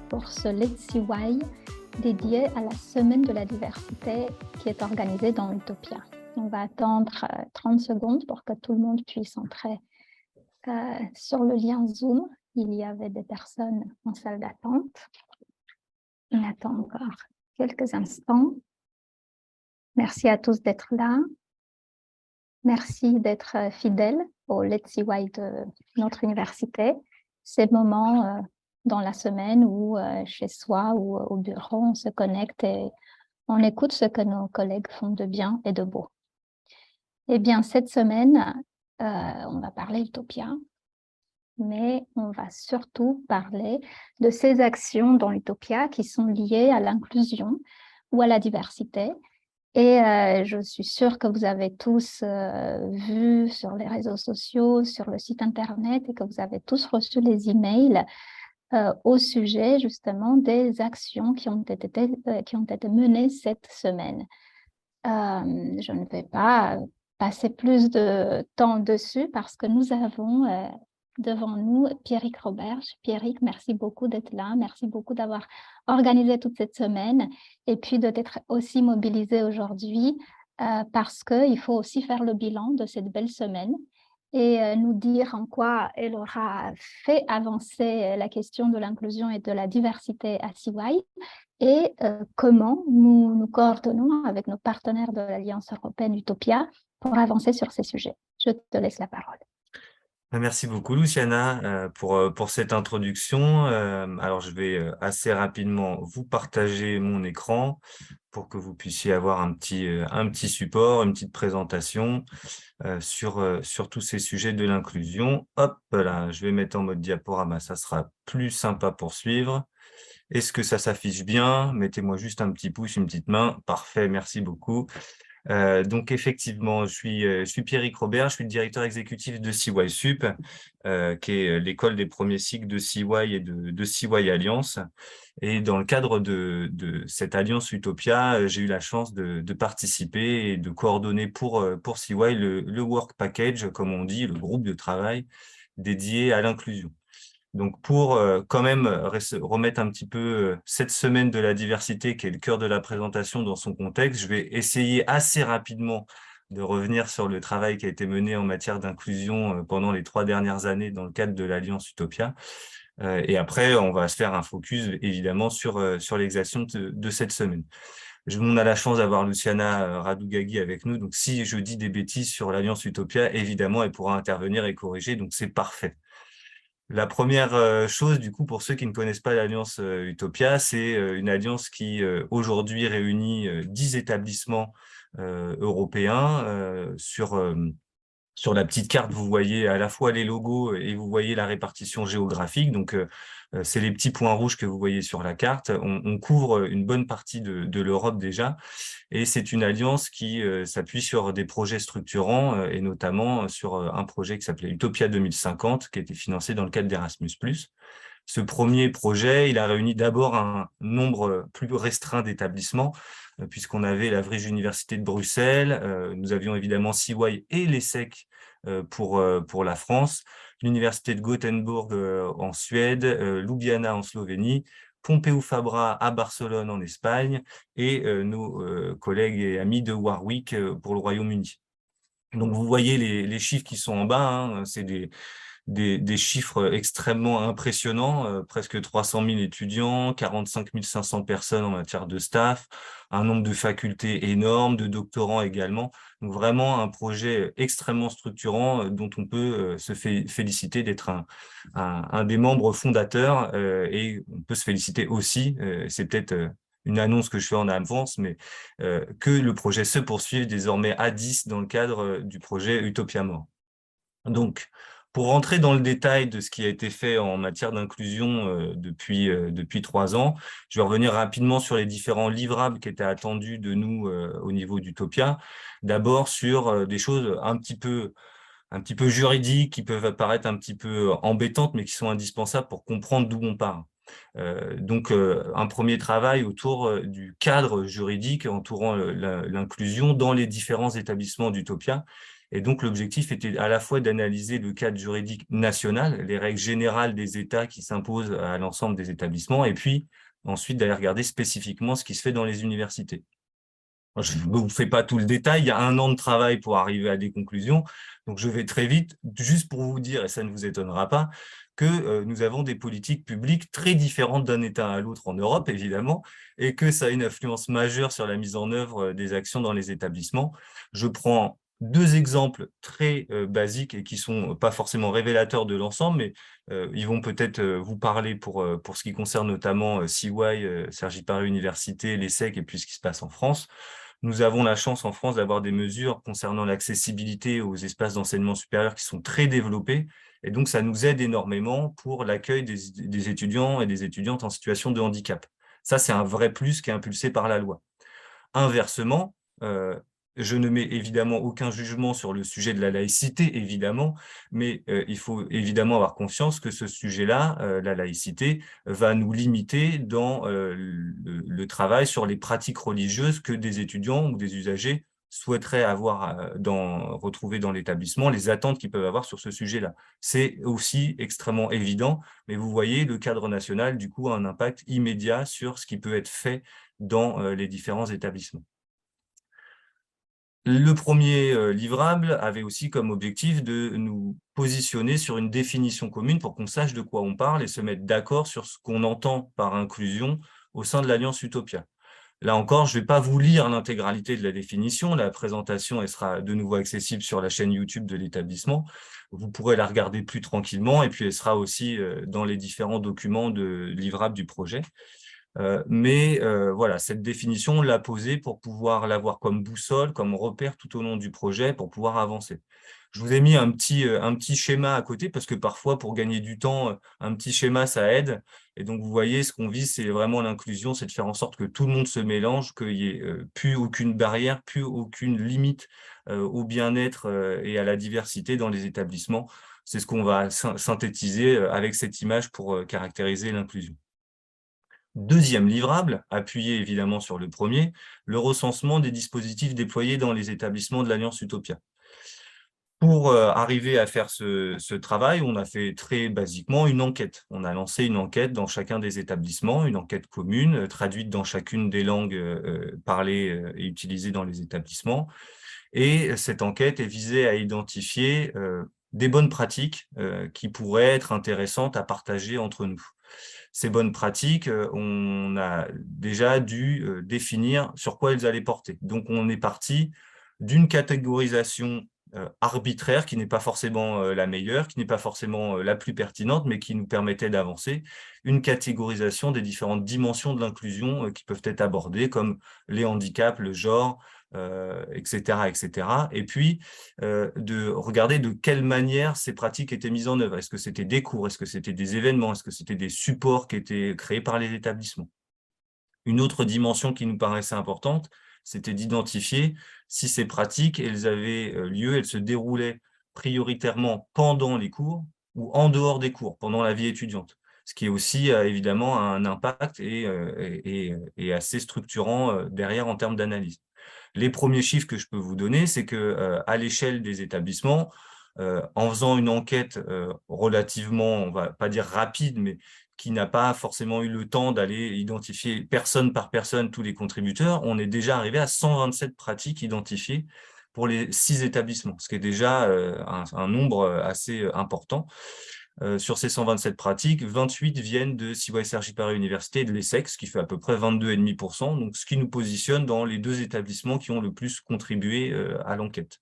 pour ce Let's See Why dédié à la Semaine de la diversité qui est organisée dans Utopia. On va attendre 30 secondes pour que tout le monde puisse entrer sur le lien Zoom. Il y avait des personnes en salle d'attente. On attend encore quelques instants. Merci à tous d'être là. Merci d'être fidèles au Let's See Why de notre université. Ces moments dans la semaine où chez soi ou au bureau, on se connecte et on écoute ce que nos collègues font de bien et de beau. Eh bien, cette semaine, on va parler Utopia, mais on va surtout parler de ces actions dans Utopia qui sont liées à l'inclusion ou à la diversité. Et je suis sûre que vous avez tous vu sur les réseaux sociaux, sur le site internet, et que vous avez tous reçu les emails au sujet justement des actions qui ont été menées cette semaine. Je ne vais pas passer plus de temps dessus parce que nous avons devant nous Pierrick Robert. Pierrick, merci beaucoup d'être là. Merci beaucoup d'avoir organisé toute cette semaine et puis de t'être aussi mobilisé aujourd'hui parce qu'il faut aussi faire le bilan de cette belle semaine et nous dire en quoi elle aura fait avancer la question de l'inclusion et de la diversité à CY et comment nous nous coordonnons avec nos partenaires de l'Alliance européenne Utopia pour avancer sur ces sujets. Je te laisse la parole. Merci beaucoup, Luciana, pour cette introduction. Alors, je vais assez rapidement vous partager mon écran pour que vous puissiez avoir un petit support, une petite présentation sur tous ces sujets de l'inclusion. Hop là, je vais mettre en mode diaporama, ça sera plus sympa pour suivre. Est-ce que ça s'affiche bien? Mettez-moi juste un petit pouce, une petite main. Parfait, merci beaucoup. Donc effectivement, je suis Pierrick Robert, je suis le directeur exécutif de CY Sup, qui est l'école des premiers cycles de CY et de CY Alliance. Et dans le cadre de cette Alliance Utopia, j'ai eu la chance de participer et de coordonner pour CY le Work Package, comme on dit, le groupe de travail dédié à l'inclusion. Donc, pour quand même remettre un petit peu cette semaine de la diversité, qui est le cœur de la présentation dans son contexte, je vais essayer assez rapidement de revenir sur le travail qui a été mené en matière d'inclusion pendant les 3 dernières années dans le cadre de l'Alliance Utopia. Et après, on va se faire un focus, évidemment, sur les actions de cette semaine. On a la chance d'avoir Luciana Radougagi avec nous, donc si je dis des bêtises sur l'Alliance Utopia, évidemment, elle pourra intervenir et corriger, donc c'est parfait. La première chose, du coup, pour ceux qui ne connaissent pas l'Alliance Utopia, c'est une alliance qui aujourd'hui réunit 10 établissements européens sur la petite carte, vous voyez à la fois les logos et vous voyez la répartition géographique. Donc, c'est les petits points rouges que vous voyez sur la carte. On couvre une bonne partie de l'Europe déjà. Et c'est une alliance qui s'appuie sur des projets structurants et notamment sur un projet qui s'appelait Utopia 2050, qui a été financé dans le cadre d'Erasmus+. Ce premier projet, il a réuni d'abord un nombre plus restreint d'établissements, puisqu'on avait la Vrije Université de Bruxelles, nous avions évidemment CY et l'ESSEC pour la France, l'Université de Gothenburg en Suède, Ljubljana en Slovénie, Pompeu Fabra à Barcelone en Espagne et nos collègues et amis de Warwick pour le Royaume-Uni. Donc vous voyez les chiffres qui sont en bas, hein, c'est des chiffres extrêmement impressionnants, presque 300 000 étudiants, 45 500 personnes en matière de staff, un nombre de facultés énorme, de doctorants également. Donc vraiment un projet extrêmement structurant dont on peut se féliciter d'être un des membres fondateurs et on peut se féliciter aussi, c'est peut-être une annonce que je fais en avance, mais que le projet se poursuive désormais à 10 dans le cadre du projet Utopia More. Donc, pour rentrer dans le détail de ce qui a été fait en matière d'inclusion depuis 3 ans, je vais revenir rapidement sur les différents livrables qui étaient attendus de nous au niveau d'Utopia. D'abord sur des choses un petit peu juridiques qui peuvent apparaître un petit peu embêtantes, mais qui sont indispensables pour comprendre d'où on part. Donc, un premier travail autour du cadre juridique entourant l'inclusion dans les différents établissements d'Utopia, Et donc, l'objectif était à la fois d'analyser le cadre juridique national, les règles générales des États qui s'imposent à l'ensemble des établissements, et puis ensuite d'aller regarder spécifiquement ce qui se fait dans les universités. Je ne vous fais pas tout le détail, il y a 1 an de travail pour arriver à des conclusions, donc je vais très vite, juste pour vous dire, et ça ne vous étonnera pas, que nous avons des politiques publiques très différentes d'un État à l'autre en Europe, évidemment, et que ça a une influence majeure sur la mise en œuvre des actions dans les établissements. Je prends 2 exemples très basiques et qui ne sont pas forcément révélateurs de l'ensemble, mais ils vont peut-être vous parler pour ce qui concerne notamment CY, Cergy Paris Université, l'ESSEC et puis ce qui se passe en France. Nous avons la chance en France d'avoir des mesures concernant l'accessibilité aux espaces d'enseignement supérieur qui sont très développées. Et donc, ça nous aide énormément pour l'accueil des étudiants et des étudiantes en situation de handicap. Ça, c'est un vrai plus qui est impulsé par la loi. Inversement, je ne mets évidemment aucun jugement sur le sujet de la laïcité, évidemment, mais il faut évidemment avoir conscience que ce sujet-là, la laïcité, va nous limiter dans le travail sur les pratiques religieuses que des étudiants ou des usagers souhaiteraient avoir retrouver dans l'établissement, les attentes qu'ils peuvent avoir sur ce sujet-là. C'est aussi extrêmement évident, mais vous voyez, le cadre national, du coup, a un impact immédiat sur ce qui peut être fait dans les différents établissements. Le premier livrable avait aussi comme objectif de nous positionner sur une définition commune pour qu'on sache de quoi on parle et se mettre d'accord sur ce qu'on entend par inclusion au sein de l'Alliance Utopia. Là encore, je ne vais pas vous lire l'intégralité de la définition. La présentation elle sera de nouveau accessible sur la chaîne YouTube de l'établissement. Vous pourrez la regarder plus tranquillement et puis elle sera aussi dans les différents documents livrables du projet. Mais voilà, cette définition, on l'a posée pour pouvoir l'avoir comme boussole, comme repère tout au long du projet pour pouvoir avancer. Je vous ai mis un petit schéma à côté parce que parfois, pour gagner du temps, un petit schéma, ça aide. Et donc, vous voyez, ce qu'on vise, c'est vraiment l'inclusion, c'est de faire en sorte que tout le monde se mélange, qu'il n'y ait plus aucune barrière, plus aucune limite au bien-être et à la diversité dans les établissements. C'est ce qu'on va synthétiser avec cette image pour caractériser l'inclusion. Deuxième livrable, appuyé évidemment sur le premier, le recensement des dispositifs déployés dans les établissements de l'Alliance Utopia. Pour arriver à faire ce travail, on a fait très basiquement une enquête. On a lancé une enquête dans chacun des établissements, une enquête commune, traduite dans chacune des langues parlées et utilisées dans les établissements. Et cette enquête est visée à identifier des bonnes pratiques qui pourraient être intéressantes à partager entre nous. Ces bonnes pratiques, on a déjà dû définir sur quoi elles allaient porter. Donc, on est parti d'une catégorisation arbitraire qui n'est pas forcément la meilleure, qui n'est pas forcément la plus pertinente, mais qui nous permettait d'avancer. Une catégorisation des différentes dimensions de l'inclusion qui peuvent être abordées, comme les handicaps, le genre, etc., etc. Et puis, de regarder de quelle manière ces pratiques étaient mises en œuvre. Est-ce que c'était des cours? Est-ce que c'était des événements? Est-ce que c'était des supports qui étaient créés par les établissements? Une autre dimension qui nous paraissait importante, c'était d'identifier si ces pratiques, elles avaient lieu, elles se déroulaient prioritairement pendant les cours ou en dehors des cours, pendant la vie étudiante. Ce qui est aussi évidemment un impact et assez structurant derrière en termes d'analyse. Les premiers chiffres que je peux vous donner, c'est que à l'échelle des établissements, en faisant une enquête relativement, on va pas dire rapide, mais qui n'a pas forcément eu le temps d'aller identifier personne par personne tous les contributeurs, on est déjà arrivé à 127 pratiques identifiées pour les 6 établissements, ce qui est déjà un nombre assez important. Sur ces 127 pratiques, 28 viennent de CY Cergy Paris Université et de l'ESSEC, ce qui fait à peu près 22,5%, donc ce qui nous positionne dans les 2 établissements qui ont le plus contribué à l'enquête.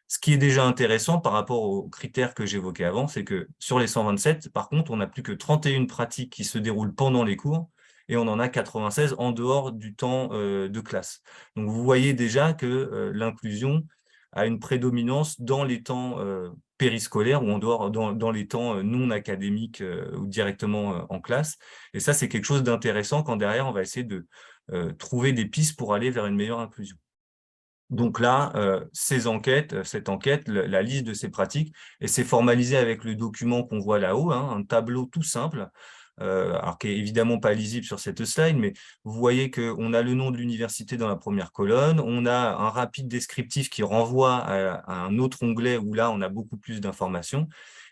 Ce qui est déjà intéressant par rapport aux critères que j'évoquais avant, c'est que sur les 127, par contre, on n'a plus que 31 pratiques qui se déroulent pendant les cours et on en a 96 en dehors du temps de classe. Donc, vous voyez déjà que l'inclusion a une prédominance dans les temps périscolaires ou en dehors, dans les temps non académiques ou directement en classe. Et ça, c'est quelque chose d'intéressant quand derrière, on va essayer de trouver des pistes pour aller vers une meilleure inclusion. Donc là, cette enquête, la liste de ces pratiques, et c'est formalisé avec le document qu'on voit là-haut, hein, un tableau tout simple alors qui est évidemment pas lisible sur cette slide, mais vous voyez qu'on a le nom de l'université dans la première colonne, on a un rapide descriptif qui renvoie à un autre onglet où là, on a beaucoup plus d'informations.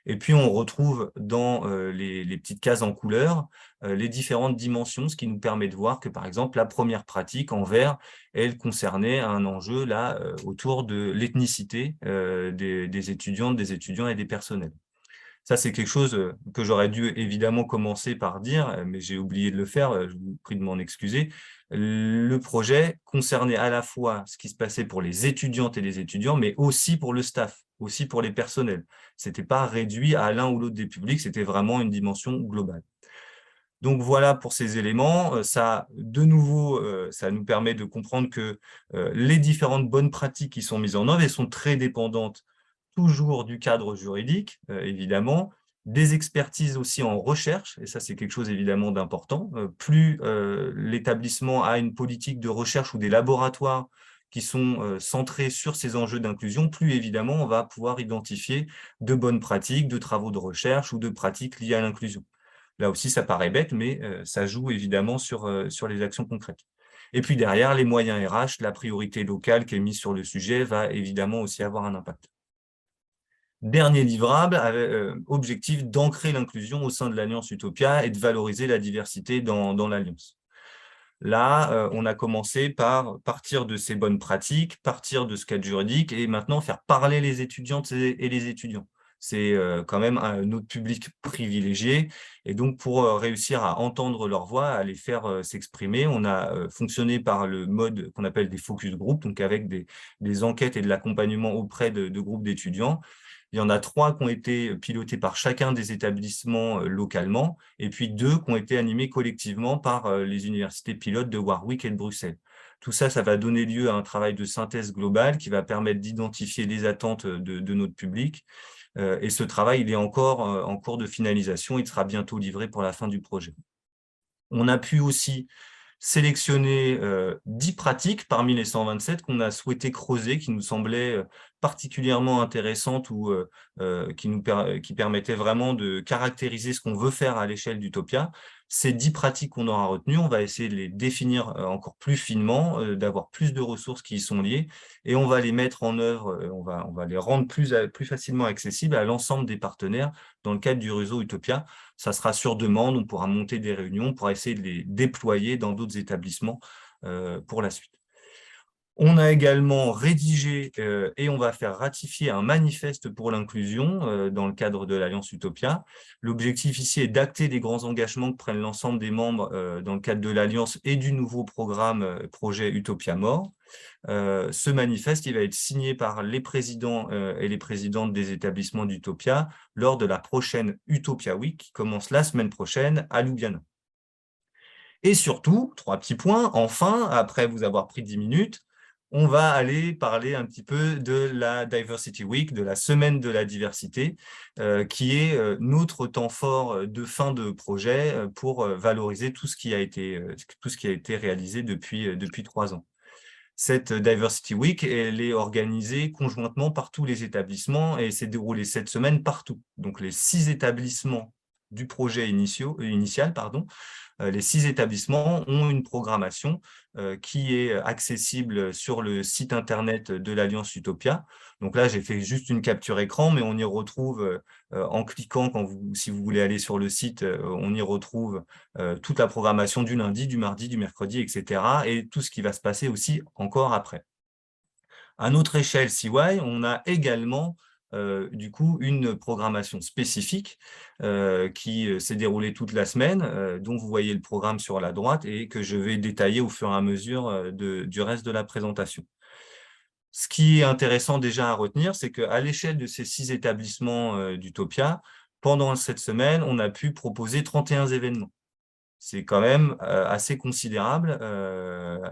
Et puis, on retrouve dans les petites cases en couleur les différentes dimensions, ce qui nous permet de voir que, par exemple, la première pratique en vert, elle concernait un enjeu là autour de l'ethnicité des étudiantes, des étudiants et des personnels. Ça, c'est quelque chose que j'aurais dû évidemment commencer par dire, mais j'ai oublié de le faire, je vous prie de m'en excuser. Le projet concernait à la fois ce qui se passait pour les étudiantes et les étudiants, mais aussi pour le staff, aussi pour les personnels. Ce n'était pas réduit à l'un ou l'autre des publics, c'était vraiment une dimension globale. Donc voilà pour ces éléments. Ça, de nouveau, ça nous permet de comprendre que les différentes bonnes pratiques qui sont mises en œuvre, elles sont très dépendantes toujours du cadre juridique, évidemment, des expertises aussi en recherche, et ça c'est quelque chose évidemment d'important. Plus l'établissement a une politique de recherche ou des laboratoires qui sont centrés sur ces enjeux d'inclusion, plus évidemment on va pouvoir identifier de bonnes pratiques, de travaux de recherche ou de pratiques liées à l'inclusion. Là aussi, ça paraît bête, mais ça joue évidemment sur les actions concrètes. Et puis derrière, les moyens RH, la priorité locale qui est mise sur le sujet va évidemment aussi avoir un impact. Dernier livrable, objectif d'ancrer l'inclusion au sein de l'Alliance Utopia et de valoriser la diversité dans l'Alliance. Là, on a commencé par partir de ces bonnes pratiques, partir de ce cadre juridique et maintenant faire parler les étudiantes et les étudiants. C'est quand même notre public privilégié. Et donc, pour réussir à entendre leur voix, à les faire s'exprimer, on a fonctionné par le mode qu'on appelle des focus group, donc avec des enquêtes et de l'accompagnement auprès de groupes d'étudiants. Il y en a 3 qui ont été pilotés par chacun des établissements localement, et puis 2 qui ont été animés collectivement par les universités pilotes de Warwick et de Bruxelles. Tout ça, ça va donner lieu à un travail de synthèse globale qui va permettre d'identifier les attentes de notre public. Et ce travail, il est encore en cours de finalisation. Il sera bientôt livré pour la fin du projet. On a pu aussi sélectionner 10 pratiques parmi les 127 qu'on a souhaité creuser, qui nous semblaient particulièrement intéressantes ou qui permettaient vraiment de caractériser ce qu'on veut faire à l'échelle d'Utopia. Ces 10 pratiques qu'on aura retenues, on va essayer de les définir encore plus finement, d'avoir plus de ressources qui y sont liées, et on va les mettre en œuvre, on va les rendre plus facilement accessibles à l'ensemble des partenaires dans le cadre du réseau Utopia. Ça sera sur demande, on pourra monter des réunions pour essayer de les déployer dans d'autres établissements pour la suite. On a également rédigé et on va faire ratifier un manifeste pour l'inclusion dans le cadre de l'Alliance Utopia. L'objectif ici est d'acter les grands engagements que prennent l'ensemble des membres dans le cadre de l'Alliance et du nouveau programme projet Utopia More. Ce manifeste, il va être signé par les présidents et les présidentes des établissements d'Utopia lors de la prochaine Utopia Week qui commence la semaine prochaine à Ljubljana. Et surtout, 3 petits points, enfin, après vous avoir pris 10 minutes, on va aller parler un petit peu de la Diversity Week, de la semaine de la diversité, qui est notre temps fort de fin de projet pour valoriser tout ce qui a été réalisé depuis 3 ans. Cette Diversity Week, elle est organisée conjointement par tous les établissements et s'est déroulée cette semaine partout. Donc les 6 établissements du projet initial, les 6 établissements ont une programmation qui est accessible sur le site internet de l'Alliance Utopia. Donc là, j'ai fait juste une capture écran, mais on y retrouve, en cliquant, si vous voulez aller sur le site, on y retrouve toute la programmation du lundi, du mardi, du mercredi, etc. et tout ce qui va se passer aussi encore après. À notre échelle CY, on a également du coup une programmation spécifique qui s'est déroulée toute la semaine, dont vous voyez le programme sur la droite et que je vais détailler au fur et à mesure du reste de la présentation. Ce qui est intéressant déjà à retenir, c'est qu'à l'échelle de ces 6 établissements d'Utopia, pendant cette semaine, on a pu proposer 31 événements. C'est quand même assez considérable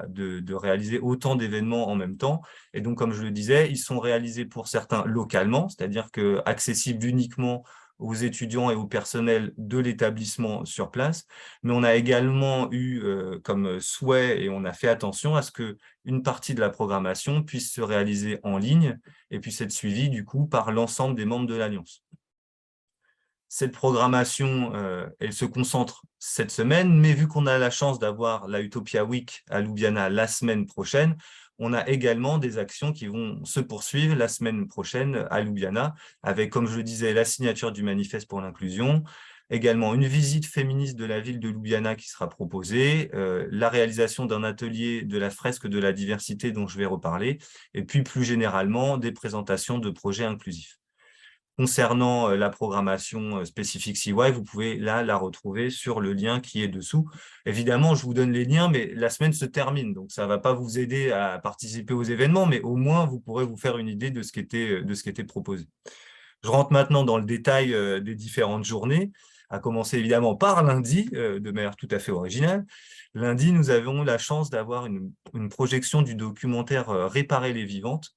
de réaliser autant d'événements en même temps. Et donc, comme je le disais, ils sont réalisés pour certains localement, c'est-à-dire accessibles uniquement aux étudiants et au personnel de l'établissement sur place. Mais on a également eu comme souhait, et on a fait attention à ce qu'une partie de la programmation puisse se réaliser en ligne et puisse être suivie du coup par l'ensemble des membres de l'Alliance. Cette programmation, elle se concentre cette semaine, mais vu qu'on a la chance d'avoir la Utopia Week à Ljubljana la semaine prochaine, on a également des actions qui vont se poursuivre la semaine prochaine à Ljubljana, avec, comme je le disais, la signature du manifeste pour l'inclusion, également une visite féministe de la ville de Ljubljana qui sera proposée, la réalisation d'un atelier de la fresque de la diversité dont je vais reparler, et puis plus généralement des présentations de projets inclusifs. Concernant la programmation spécifique CY, vous pouvez là la retrouver sur le lien qui est dessous. Évidemment, je vous donne les liens, mais la semaine se termine, donc ça ne va pas vous aider à participer aux événements, mais au moins vous pourrez vous faire une idée de ce qui était proposé. Je rentre maintenant dans le détail des différentes journées, à commencer évidemment par lundi, de manière tout à fait originale. Lundi, nous avons la chance d'avoir une projection du documentaire Réparer les vivantes,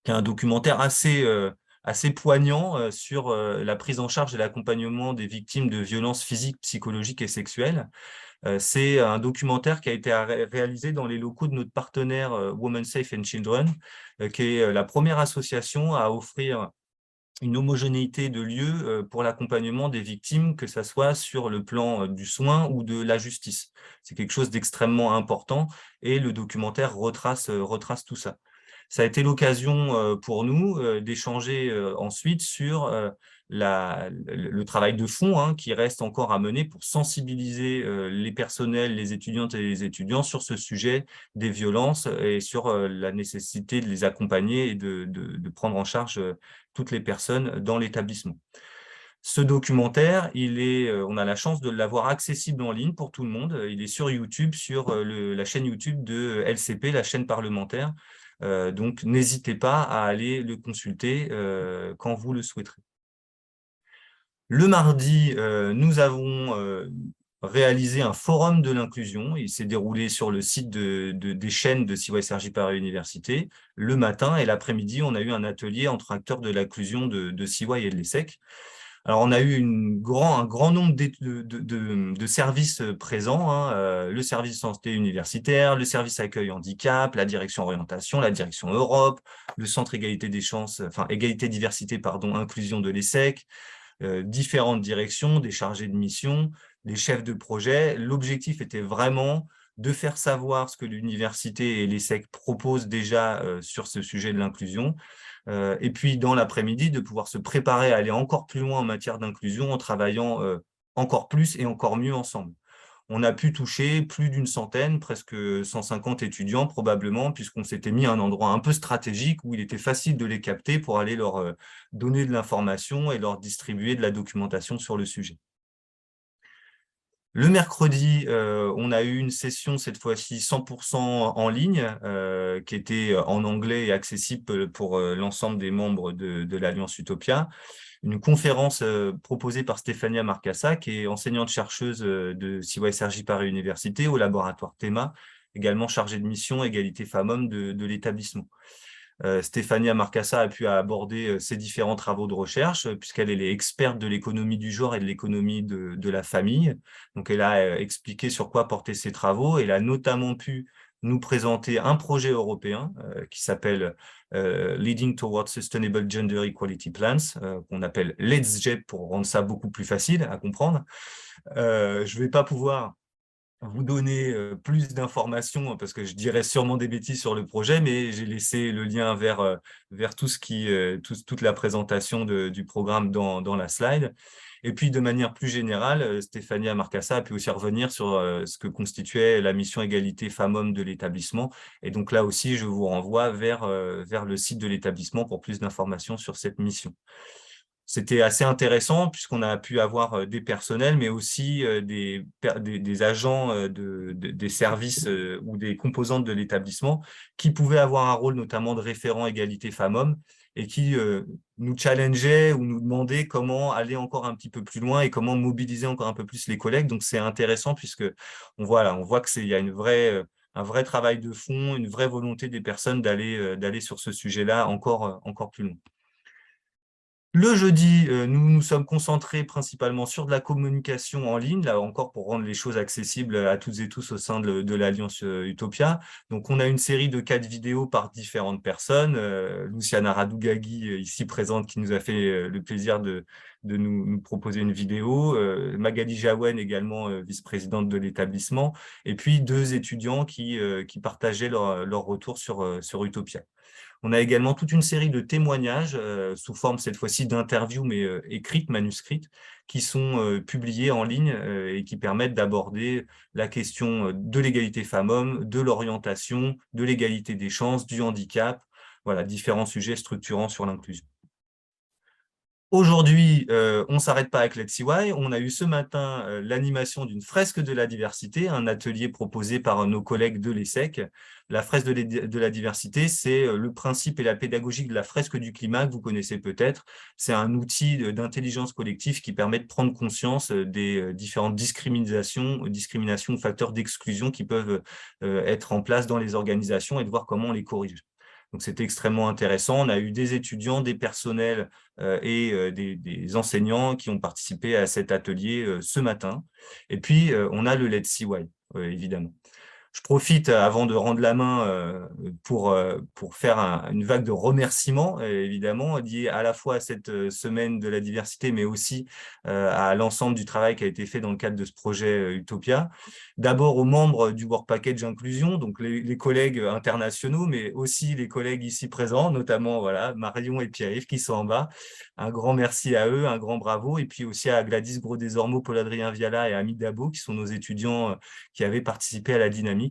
qui est un documentaire assez poignant sur la prise en charge et l'accompagnement des victimes de violences physiques, psychologiques et sexuelles. C'est un documentaire qui a été réalisé dans les locaux de notre partenaire Women Safe and Children, qui est la première association à offrir une homogénéité de lieux pour l'accompagnement des victimes, que ce soit sur le plan du soin ou de la justice. C'est quelque chose d'extrêmement important et le documentaire retrace tout ça. Ça a été l'occasion pour nous d'échanger ensuite sur le travail de fond qui reste encore à mener pour sensibiliser les personnels, les étudiantes et les étudiants sur ce sujet des violences et sur la nécessité de les accompagner et de prendre en charge toutes les personnes dans l'établissement. Ce documentaire, on a la chance de l'avoir accessible en ligne pour tout le monde. Il est sur YouTube, sur la chaîne YouTube de LCP, la chaîne parlementaire. Donc, n'hésitez pas à aller le consulter quand vous le souhaiterez. Le mardi, nous avons réalisé un forum de l'inclusion. Il s'est déroulé sur le site des chaînes de CYSRJ Paris Université. Le matin et l'après-midi, on a eu un atelier entre acteurs de l'inclusion de CY et de l'ESSEC. Alors, on a eu un grand nombre de services présents, le service santé universitaire, le service accueil handicap, la direction orientation, la direction Europe, le centre égalité des chances, enfin égalité diversité, pardon, inclusion de l'ESSEC, différentes directions, des chargés de mission, des chefs de projet. L'objectif était vraiment de faire savoir ce que l'université et l'ESSEC proposent déjà sur ce sujet de l'inclusion. Et puis, dans l'après-midi, de pouvoir se préparer à aller encore plus loin en matière d'inclusion en travaillant encore plus et encore mieux ensemble. On a pu toucher plus d'une centaine, presque 150 étudiants probablement, puisqu'on s'était mis à un endroit un peu stratégique où il était facile de les capter pour aller leur donner de l'information et leur distribuer de la documentation sur le sujet. Le mercredi, on a eu une session, cette fois-ci 100% en ligne, qui était en anglais et accessible pour l'ensemble des membres de l'Alliance Utopia. Une conférence proposée par Stéphania Marcassa, qui est enseignante-chercheuse de CYSRJ Paris Université au laboratoire THEMA, également chargée de mission égalité femmes-hommes de l'établissement. Stéphania Marcassa a pu aborder ses différents travaux de recherche, puisqu'elle est experte de l'économie du genre et de l'économie de la famille. Donc, elle a expliqué sur quoi portaient ses travaux. Elle a notamment pu nous présenter un projet européen qui s'appelle Leading Towards Sustainable Gender Equality Plans, qu'on appelle LETS-GEP pour rendre ça beaucoup plus facile à comprendre. Je ne vais pas pouvoir vous donner plus d'informations parce que je dirais sûrement des bêtises sur le projet, mais j'ai laissé le lien vers tout toute la présentation du programme dans la slide. Et puis, de manière plus générale, Stéphania Marcassa a pu aussi revenir sur ce que constituait la mission égalité femmes-hommes de l'établissement. Et donc là aussi, je vous renvoie vers le site de l'établissement pour plus d'informations sur cette mission. C'était assez intéressant puisqu'on a pu avoir des personnels, mais aussi des agents des services ou des composantes de l'établissement qui pouvaient avoir un rôle notamment de référent égalité femmes-hommes et qui nous challengeaient ou nous demandaient comment aller encore un petit peu plus loin et comment mobiliser encore un peu plus les collègues. Donc, c'est intéressant puisque on voit qu'il y a un vrai travail de fond, une vraie volonté des personnes d'aller sur ce sujet-là encore plus loin. Le jeudi, nous nous sommes concentrés principalement sur de la communication en ligne, là encore pour rendre les choses accessibles à toutes et tous au sein de l'Alliance Utopia. Donc, on a une série de 4 vidéos par différentes personnes. Luciana Radougagui, ici présente, qui nous a fait le plaisir de nous proposer une vidéo, Magali Jaouen également, vice-présidente de l'établissement, et puis 2 étudiants qui partageaient leur retour sur Utopia. On a également toute une série de témoignages, sous forme cette fois-ci d'interviews, mais écrites, manuscrites, qui sont publiés en ligne et qui permettent d'aborder la question de l'égalité femmes-hommes, de l'orientation, de l'égalité des chances, du handicap, voilà, différents sujets structurants sur l'inclusion. Aujourd'hui, on ne s'arrête pas avec Let's CY. On a eu ce matin l'animation d'une fresque de la diversité, un atelier proposé par nos collègues de l'ESSEC. La fresque de la diversité, c'est le principe et la pédagogie de la fresque du climat que vous connaissez peut-être. C'est un outil d'intelligence collective qui permet de prendre conscience des différentes discriminations ou facteurs d'exclusion qui peuvent être en place dans les organisations et de voir comment on les corrige. Donc, c'était extrêmement intéressant. On a eu des étudiants, des personnels et des enseignants qui ont participé à cet atelier ce matin. Et puis, on a le Let's CY, évidemment. Je profite, avant de rendre la main, pour faire une vague de remerciements, évidemment, liés à la fois à cette semaine de la diversité, mais aussi à l'ensemble du travail qui a été fait dans le cadre de ce projet Utopia. D'abord aux membres du Work Package Inclusion, donc les collègues internationaux, mais aussi les collègues ici présents, notamment voilà, Marion et Pierre-Yves qui sont en bas. Un grand merci à eux, un grand bravo. Et puis aussi à Gladys Gros-Desormeaux, Paul-Adrien Viala et Amit Dabo, qui sont nos étudiants qui avaient participé à la dynamique,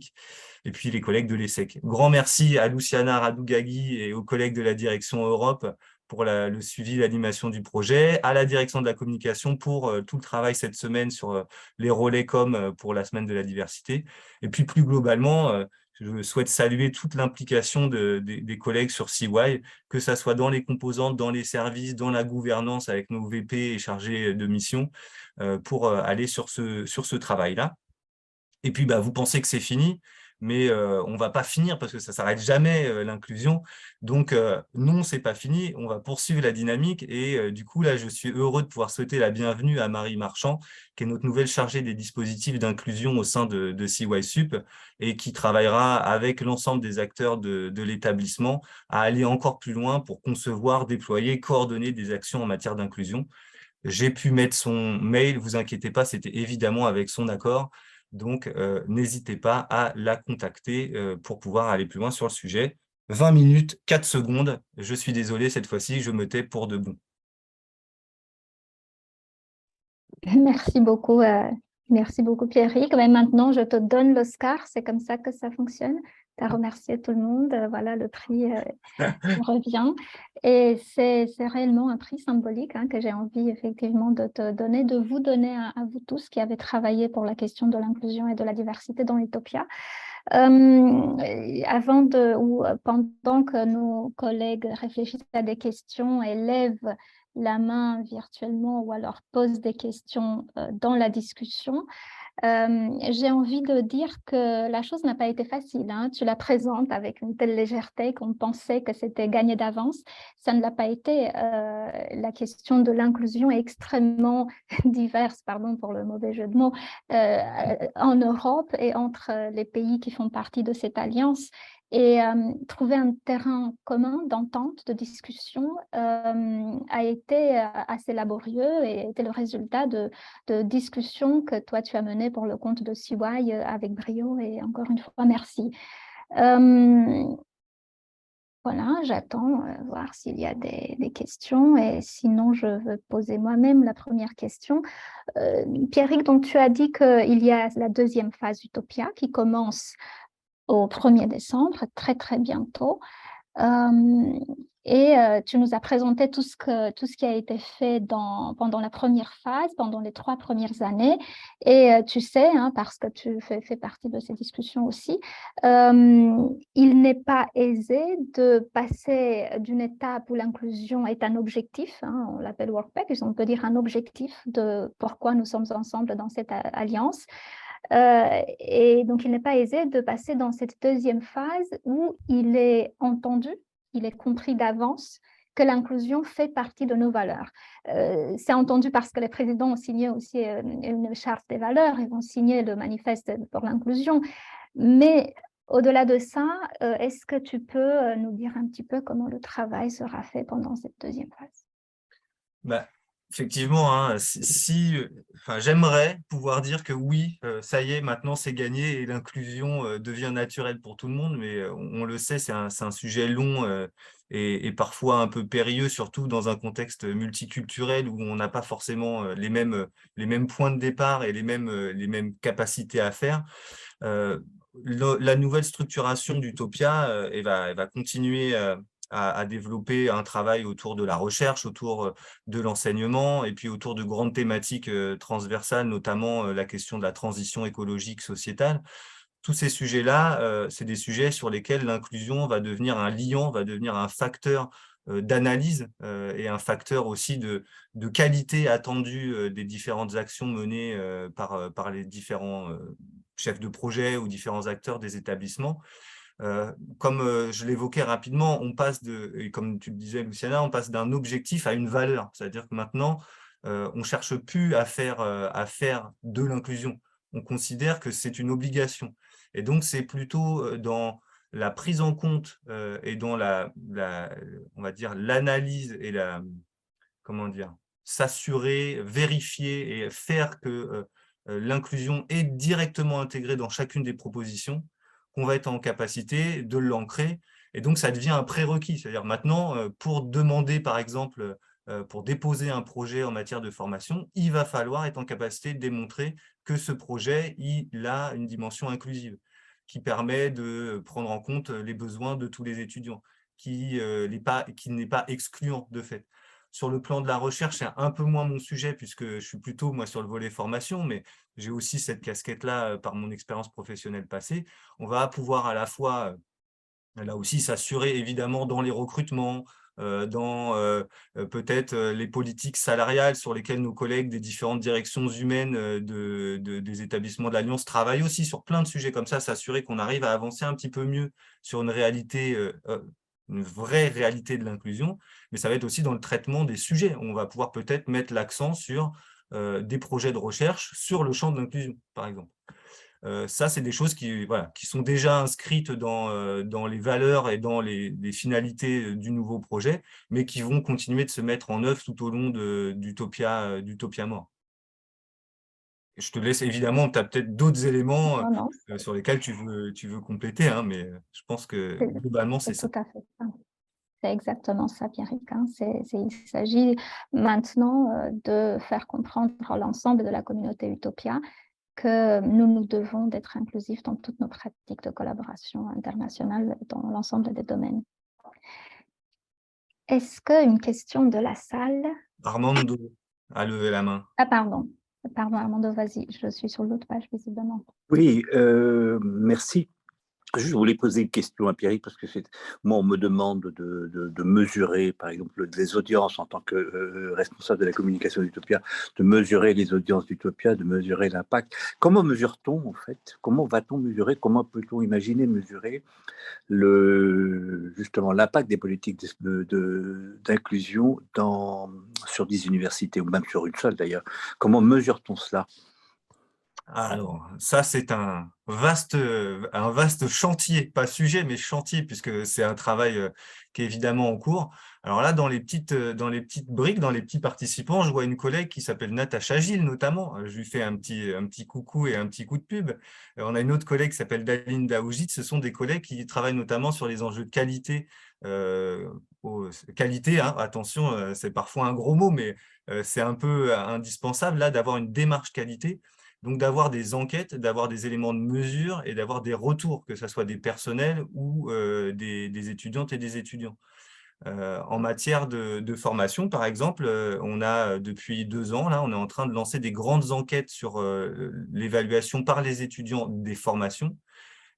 et puis les collègues de l'ESSEC. Grand merci à Luciana Radougagui et aux collègues de la direction Europe pour le suivi, l'animation du projet, à la direction de la communication pour tout le travail cette semaine sur les relais com pour la semaine de la diversité. Et puis plus globalement, je souhaite saluer toute l'implication des collègues sur CY, que ça soit dans les composantes, dans les services, dans la gouvernance avec nos VP et chargés de mission, pour aller sur ce travail-là. Et puis, vous pensez que c'est fini, mais on ne va pas finir parce que ça ne s'arrête jamais, l'inclusion. Donc, non, ce n'est pas fini. On va poursuivre la dynamique. Et du coup, là, je suis heureux de pouvoir souhaiter la bienvenue à Marie Marchand, qui est notre nouvelle chargée des dispositifs d'inclusion au sein de CY-Sup et qui travaillera avec l'ensemble des acteurs de l'établissement à aller encore plus loin pour concevoir, déployer, coordonner des actions en matière d'inclusion. J'ai pu mettre son mail, vous inquiétez pas, c'était évidemment avec son accord. Donc, n'hésitez pas à la contacter pour pouvoir aller plus loin sur le sujet. 20 minutes, 4 secondes. Je suis désolé, cette fois-ci, je me tais pour de bon. Merci beaucoup Pierrick. Mais maintenant, je te donne l'Oscar. C'est comme ça que ça fonctionne. Tu as remercié tout le monde. Voilà, le prix revient. Et c'est réellement un prix symbolique que j'ai envie effectivement de te donner, de vous donner à vous tous qui avez travaillé pour la question de l'inclusion et de la diversité dans Utopia. Pendant que nos collègues réfléchissent à des questions et lèvent la main virtuellement ou alors posent des questions dans la discussion, j'ai envie de dire que la chose n'a pas été facile. Tu la présentes avec une telle légèreté qu'on pensait que c'était gagné d'avance. Ça ne l'a pas été. La question de l'inclusion est extrêmement diverse, pardon pour le mauvais jeu de mots, en Europe et entre les pays qui font partie de cette alliance. Et trouver un terrain commun d'entente, de discussion a été assez laborieux et était le résultat de discussions que toi tu as menées pour le compte de CY avec brio, et encore une fois merci. Voilà, j'attends voir s'il y a des questions, et sinon je veux poser moi-même la première question. Pierrick, donc tu as dit qu'il y a la deuxième phase Utopia qui commence au 1er décembre, très très bientôt. Tu nous as présenté tout ce qui a été fait pendant la première phase, pendant les 3 premières années. Et tu sais, parce que tu fais partie de ces discussions aussi, il n'est pas aisé de passer d'une étape où l'inclusion est un objectif, on l'appelle Work Package, on peut dire un objectif de pourquoi nous sommes ensemble dans cette alliance. Et donc, il n'est pas aisé de passer dans cette deuxième phase où il est entendu, il est compris d'avance que l'inclusion fait partie de nos valeurs. C'est entendu parce que les présidents ont signé aussi une charte des valeurs, ils ont signé le manifeste pour l'inclusion. Mais au-delà de ça, est-ce que tu peux nous dire un petit peu comment le travail sera fait pendant cette deuxième phase ? Effectivement, hein, enfin, j'aimerais pouvoir dire que oui, ça y est, maintenant c'est gagné et l'inclusion devient naturelle pour tout le monde, mais on le sait, c'est un sujet long et parfois un peu périlleux, surtout dans un contexte multiculturel où on n'a pas forcément les mêmes points de départ et les mêmes capacités à faire. La nouvelle structuration d'Utopia elle va continuer à développer un travail autour de la recherche, autour de l'enseignement et puis autour de grandes thématiques transversales, notamment la question de la transition écologique sociétale. Tous ces sujets-là, c'est des sujets sur lesquels l'inclusion va devenir un liant, va devenir un facteur d'analyse et un facteur aussi de qualité attendue des différentes actions menées par les différents chefs de projet ou différents acteurs des établissements. Comme je l'évoquais rapidement, on passe et comme tu le disais, Luciana, on passe d'un objectif à une valeur. C'est-à-dire que maintenant, on ne cherche plus à faire de l'inclusion. On considère que c'est une obligation. Et donc, c'est plutôt dans la prise en compte et dans on va dire, l'analyse et comment dire, s'assurer, vérifier et faire que l'inclusion est directement intégrée dans chacune des propositions, qu'on va être en capacité de l'ancrer. Et donc, ça devient un prérequis. C'est-à-dire maintenant, pour demander, par exemple, pour déposer un projet en matière de formation, il va falloir être en capacité de démontrer que ce projet, il a une dimension inclusive, qui permet de prendre en compte les besoins de tous les étudiants, qui n'est pas excluant de fait. Sur le plan de la recherche, c'est un peu moins mon sujet puisque je suis plutôt moi sur le volet formation, mais j'ai aussi cette casquette-là par mon expérience professionnelle passée. On va pouvoir à la fois, là aussi, s'assurer évidemment dans les recrutements, dans peut-être les politiques salariales sur lesquelles nos collègues des différentes directions humaines des établissements de l'Alliance travaillent aussi sur plein de sujets comme ça, s'assurer qu'on arrive à avancer un petit peu mieux sur une vraie réalité de l'inclusion, mais ça va être aussi dans le traitement des sujets. On va pouvoir peut-être mettre l'accent sur des projets de recherche sur le champ de l'inclusion, par exemple. Ça, c'est des choses voilà, qui sont déjà inscrites dans les valeurs et dans les finalités du nouveau projet, mais qui vont continuer de se mettre en œuvre tout au long d'Utopia More. Je te laisse, évidemment, tu as peut-être d'autres éléments Non, non, sur lesquels tu veux compléter, hein, mais je pense que globalement, c'est c'est ça. tout à fait ça. C'est exactement ça, Pierrick, hein. Il s'agit maintenant de faire comprendre à l'ensemble de la communauté Utopia que nous devons d'être inclusifs dans toutes nos pratiques de collaboration internationale dans l'ensemble des domaines. Est-ce qu'une question de la salle? Armando a levé la main. Ah, pardon. Pardon, Armando, vas-y. Je suis sur l'autre page, visiblement. Oui, merci. Je voulais poser une question à Pierrick parce que moi, on me demande de mesurer, par exemple, les audiences en tant que responsable de la communication d'Utopia, de mesurer les audiences d'Utopia, de mesurer l'impact. Comment mesure-t-on, en fait? Comment va-t-on mesurer? Comment peut-on imaginer mesurer justement l'impact des politiques d'inclusion sur 10 universités, ou même sur une seule d'ailleurs? Comment mesure-t-on cela? Alors, ça, c'est un vaste chantier, pas sujet, mais chantier, puisque c'est un travail qui est évidemment en cours. Alors là, dans les petites briques, dans les petits participants, je vois une collègue qui s'appelle Natacha Gilles, notamment. Je lui fais un petit coucou et un petit coup de pub. On a une autre collègue qui s'appelle Daline Daoujit. Ce sont des collègues qui travaillent notamment sur les enjeux de qualité. Qualité, hein, attention, c'est parfois un gros mot, mais c'est un peu indispensable là d'avoir une démarche qualité. Donc, d'avoir des enquêtes, d'avoir des éléments de mesure et d'avoir des retours, que ce soit des personnels ou des étudiantes et des étudiants. En matière de formation, par exemple, on a depuis 2 ans, là, on est en train de lancer des grandes enquêtes sur l'évaluation par les étudiants des formations.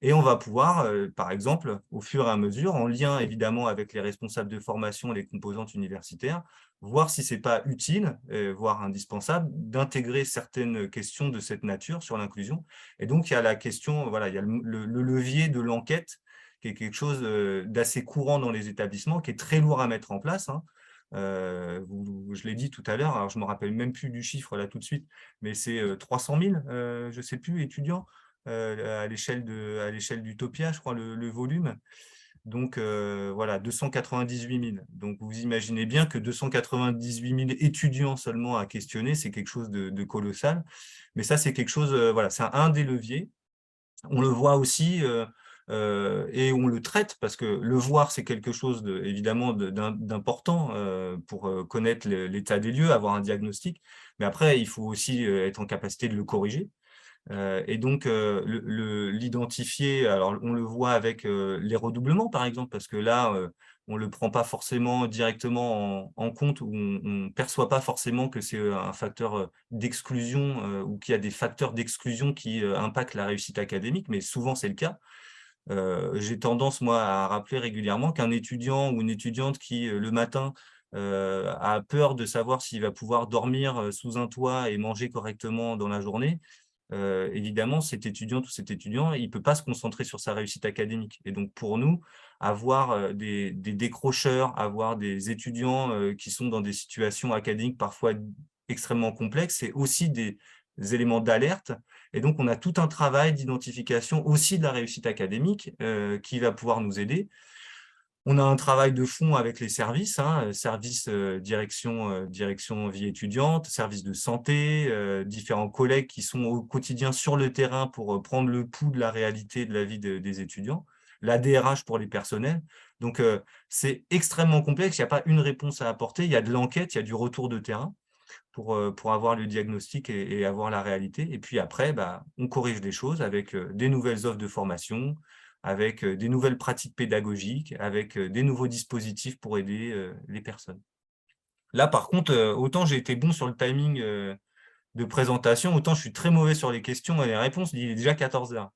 Et on va pouvoir, par exemple, au fur et à mesure, en lien évidemment avec les responsables de formation, les composantes universitaires, voir si ce n'est pas utile, voire indispensable, d'intégrer certaines questions de cette nature sur l'inclusion. Et donc, il y a la question, voilà, il y a le levier de l'enquête, qui est quelque chose d'assez courant dans les établissements, qui est très lourd à mettre en place, hein. Je l'ai dit tout à l'heure, alors je ne me rappelle même plus du chiffre là tout de suite, mais c'est 300 000, je ne sais plus, étudiants à l'échelle d'Utopia, je crois, le volume. Donc, voilà, 298 000. Donc, vous imaginez bien que 298 000 étudiants seulement à questionner, c'est quelque chose de colossal. Mais ça, c'est quelque chose, voilà, c'est un des leviers. On le voit aussi et on le traite parce que le voir, c'est quelque chose évidemment d'important pour connaître l'état des lieux, avoir un diagnostic. Mais après, il faut aussi être en capacité de le corriger. Et donc, l'identifier, alors on le voit avec les redoublements, par exemple, parce que là, on ne le prend pas forcément directement en compte, ou on ne perçoit pas forcément que c'est un facteur d'exclusion ou qu'il y a des facteurs d'exclusion qui impactent la réussite académique, mais souvent c'est le cas. J'ai tendance, moi, à rappeler régulièrement qu'un étudiant ou une étudiante qui, le matin, a peur de savoir s'il va pouvoir dormir sous un toit et manger correctement dans la journée, évidemment, cet étudiant ou cet étudiant, il ne peut pas se concentrer sur sa réussite académique. Et donc, pour nous, avoir des décrocheurs, avoir des étudiants qui sont dans des situations académiques parfois extrêmement complexes, c'est aussi des éléments d'alerte. Et donc, on a tout un travail d'identification aussi de la réussite académique qui va pouvoir nous aider. On a un travail de fond avec les services, services direction vie étudiante, services de santé, différents collègues qui sont au quotidien sur le terrain pour prendre le pouls de la réalité de la vie des étudiants, la DRH pour les personnels. Donc, c'est extrêmement complexe, il n'y a pas une réponse à apporter, il y a de l'enquête, il y a du retour de terrain pour avoir le diagnostic et avoir la réalité. Et puis après, on corrige les choses avec des nouvelles offres de formation, avec des nouvelles pratiques pédagogiques, avec des nouveaux dispositifs pour aider les personnes. Là, par contre, autant j'ai été bon sur le timing de présentation, autant je suis très mauvais sur les questions et les réponses. Il est déjà 14 heures.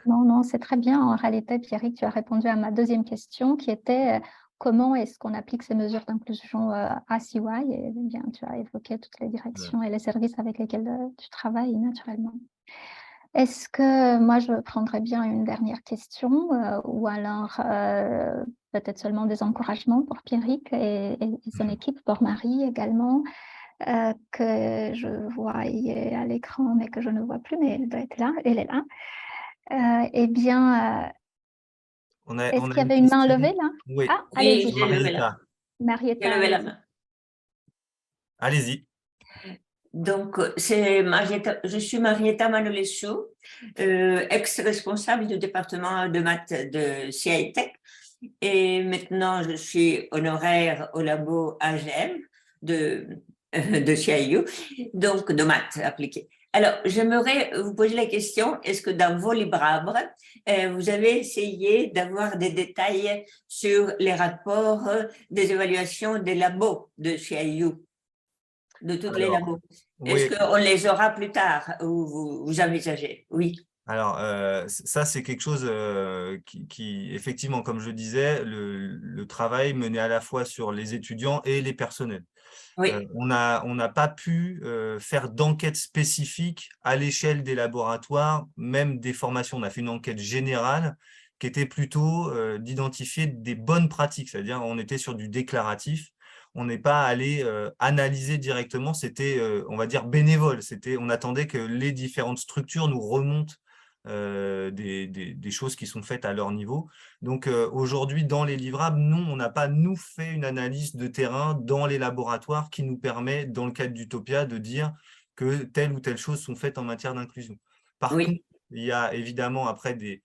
Non, non, c'est très bien. En réalité, Pierrick, tu as répondu à ma deuxième question qui était comment est-ce qu'on applique ces mesures d'inclusion à CY? Et bien, tu as évoqué toutes les directions et les services avec lesquels tu travailles naturellement. Est-ce que moi, je prendrais bien une dernière question ou alors peut-être seulement des encouragements pour Pierrick et son équipe, pour Marie également, que je vois à l'écran, mais que je ne vois plus, mais elle doit être là, elle est là. Eh bien, est-ce qu'il y avait une main levée là? Oui. Ah, Oui, allez-y. j'ai levé la main. Marietta, J'ai levé la main. Allez-y. Donc, je suis Marietta Manolescu, ex-responsable du département de maths de CI Tech. Et maintenant, je suis honoraire au labo AGM de CIU, donc de maths appliquées. Alors, j'aimerais vous poser la question, est-ce que dans vos livres, vous avez essayé d'avoir des détails sur les rapports des évaluations des labos de CIU, de tous les labos? Oui. Est-ce qu'on les aura plus tard ou vous envisagez? Oui. Alors, ça, c'est quelque chose qui, effectivement, comme je disais, le travail mené à la fois sur les étudiants et les personnels. Oui. On n'a pas pu faire d'enquête spécifique à l'échelle des laboratoires, même des formations. On a fait une enquête générale qui était plutôt d'identifier des bonnes pratiques, c'est-à-dire on était sur du déclaratif. On n'est pas allé analyser directement, c'était, on va dire, bénévole. On attendait que les différentes structures nous remontent des choses qui sont faites à leur niveau. Donc aujourd'hui, dans les livrables, nous, on n'a pas, nous, fait une analyse de terrain dans les laboratoires qui nous permet, dans le cadre d'Utopia, de dire que telle ou telle chose sont faites en matière d'inclusion. Par contre, il y a évidemment après des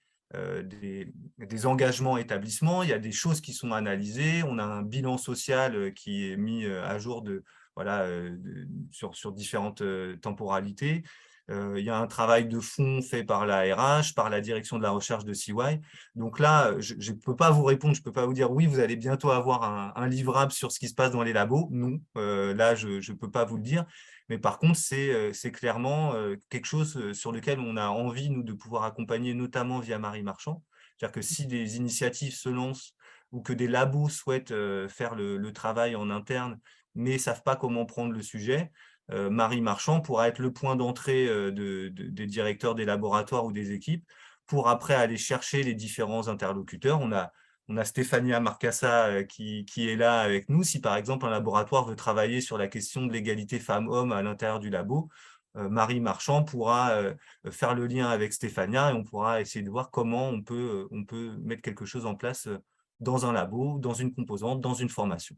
engagements établissements, il y a des choses qui sont analysées, on a un bilan social qui est mis à jour sur différentes temporalités. Il y a un travail de fond fait par la RH, par la direction de la recherche de CY. Donc là, je ne peux pas vous répondre, je ne peux pas vous dire oui, vous allez bientôt avoir un livrable sur ce qui se passe dans les labos. Non, là, je ne peux pas vous le dire. Mais par contre, c'est clairement quelque chose sur lequel on a envie, nous, de pouvoir accompagner, notamment via Marie Marchand. C'est-à-dire que si des initiatives se lancent ou que des labos souhaitent faire le travail en interne, mais ne savent pas comment prendre le sujet, Marie Marchand pourra être le point d'entrée des directeurs des laboratoires ou des équipes pour après aller chercher les différents interlocuteurs. On a Stéphania Marcassa qui est là avec nous. Si par exemple un laboratoire veut travailler sur la question de l'égalité femmes-hommes à l'intérieur du labo, Marie Marchand pourra faire le lien avec Stéphania et on pourra essayer de voir comment on peut mettre quelque chose en place dans un labo, dans une composante, dans une formation.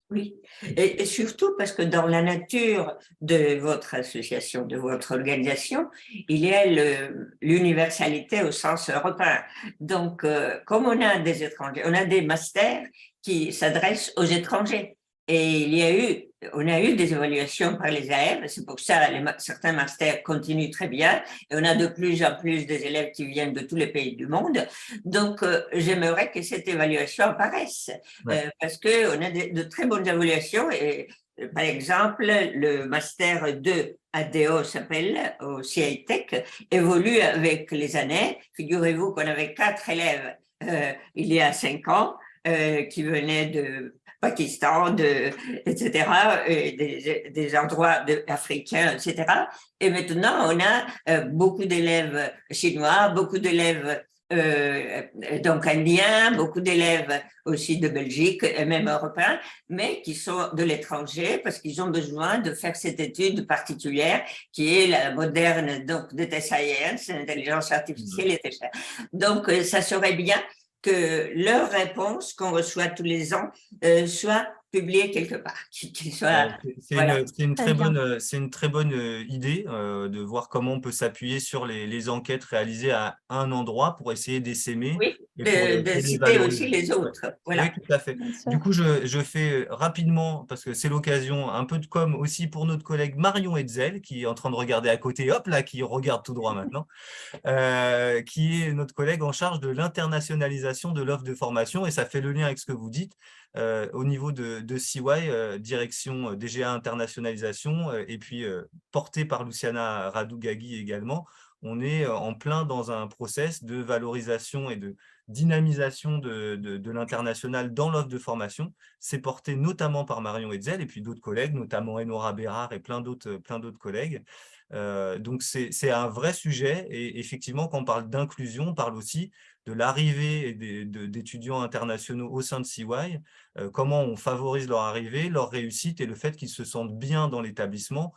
Oui, et surtout parce que dans la nature de votre association, de votre organisation, il y a l'universalité au sens européen. Donc, comme on a des étrangers, on a des masters qui s'adressent aux étrangers. Et on a eu des évaluations par les AF, c'est pour ça que certains masters continuent très bien, et on a de plus en plus des élèves qui viennent de tous les pays du monde. Donc, j'aimerais que cette évaluation apparaisse, parce qu'on a de très bonnes évaluations, et par exemple, le master 2 ADO s'appelle au CITEC, évolue avec les années. Figurez-vous qu'on avait 4 élèves il y a 5 ans qui venaient de Pakistan, etc., des endroits africains, etc. Et maintenant, on a beaucoup d'élèves chinois, beaucoup d'élèves donc indiens, beaucoup d'élèves aussi de Belgique et même européens, mais qui sont de l'étranger parce qu'ils ont besoin de faire cette étude particulière qui est la moderne donc data science, l'intelligence artificielle, etc. Donc, ça serait bien que leur réponse qu'on reçoit tous les ans soit publiée quelque part. C'est une très bonne idée de voir comment on peut s'appuyer sur les enquêtes réalisées à un endroit pour essayer d'essaimer. Oui, de citer aussi les autres. Voilà. Oui, tout à fait. Du coup, je fais rapidement, parce que c'est l'occasion, un peu de com aussi pour notre collègue Marion Hetzel, qui est en train de regarder à côté, hop là, qui regarde tout droit maintenant, qui est notre collègue en charge de l'internationalisation de l'offre de formation, et ça fait le lien avec ce que vous dites. Au niveau de CY, direction DGA internationalisation, et puis porté par Luciana Radougagui également, on est en plein dans un process de valorisation et de dynamisation de l'international dans l'offre de formation. C'est porté notamment par Marion Hetzel et puis d'autres collègues, notamment Enora Bérard et plein d'autres collègues. Donc, c'est un vrai sujet et effectivement, quand on parle d'inclusion, on parle aussi de l'arrivée d'étudiants internationaux au sein de CY, comment on favorise leur arrivée, leur réussite et le fait qu'ils se sentent bien dans l'établissement,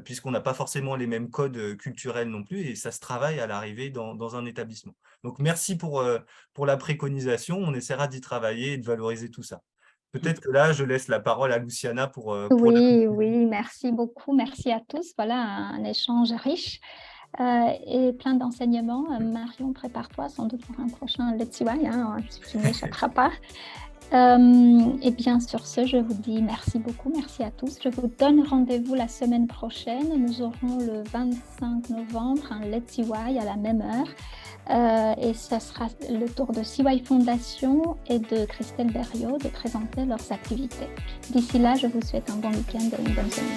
puisqu'on n'a pas forcément les mêmes codes culturels non plus et ça se travaille à l'arrivée dans un établissement. Donc, merci pour la préconisation. On essaiera d'y travailler et de valoriser tout ça. Peut-être que là, je laisse la parole à Luciana pour Oui, merci beaucoup. Merci à tous. Voilà, un échange riche et plein d'enseignements. Marion, prépare-toi sans doute pour un prochain Let's See Why, hein, tu n'échapperas pas. Et bien sur ce, je vous dis merci beaucoup, merci à tous. Je vous donne rendez-vous la semaine prochaine. Nous aurons le 25 novembre un Let's See Why à la même heure. Et ce sera le tour de CY Fondation et de Christelle Berriot de présenter leurs activités. D'ici là, je vous souhaite un bon week-end et une bonne semaine.